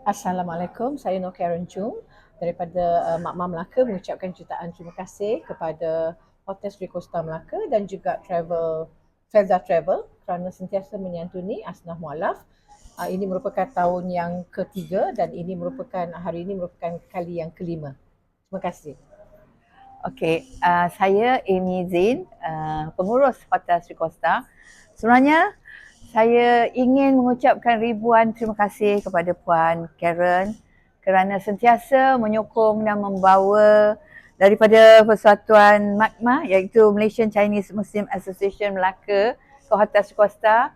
Assalamualaikum, saya Nur Karen Chung daripada Makmah Melaka mengucapkan jutaan terima kasih kepada Hotel Sri Costa Melaka dan juga Felda Travel kerana sentiasa menyantuni Asnaf Mualaf. Ini merupakan tahun yang ketiga dan hari ini merupakan kali yang kelima. Terima kasih. Okey, saya Amy Zain, pengurus Hotel Sri Costa. Sebenarnya saya ingin mengucapkan ribuan terima kasih kepada Puan Karen kerana sentiasa menyokong dan membawa daripada Persatuan MACMA iaitu Malaysian Chinese Muslim Association Melaka ke Hotel Sri Costa.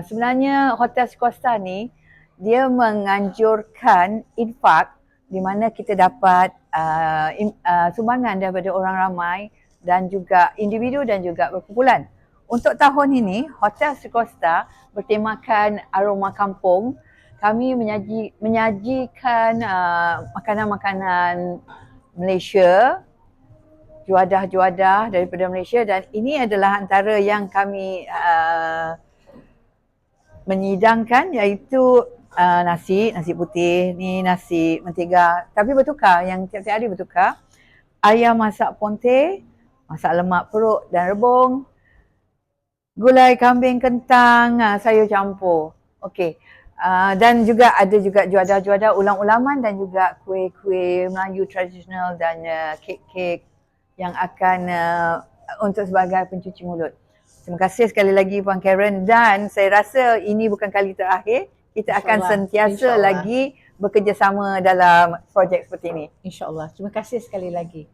Sebenarnya Hotel Sri Costa ni dia menganjurkan infak di mana kita dapat sumbangan daripada orang ramai dan juga individu dan juga berkumpulan. Untuk tahun ini, Hotel Sri Costa bertemakan aroma kampung. Kami menyajikan makanan-makanan Malaysia, juadah-juadah daripada Malaysia, dan ini adalah antara yang kami menyidangkan iaitu nasi putih, ni nasi mentega, tapi bertukar, yang tiap-tiap hari bertukar. Ayam masak ponte, masak lemak perut dan rebung, gulai kambing kentang, sayur campur. Okey. Dan juga ada juga juadah-juadah ulang-ulaman dan juga kuih-kuih Melayu tradisional dan kek-kek yang akan untuk sebagai pencuci mulut. Terima kasih sekali lagi Puan Karen, dan saya rasa ini bukan kali terakhir. Kita akan sentiasa lagi bekerjasama dalam projek seperti ini. InsyaAllah. Terima kasih sekali lagi.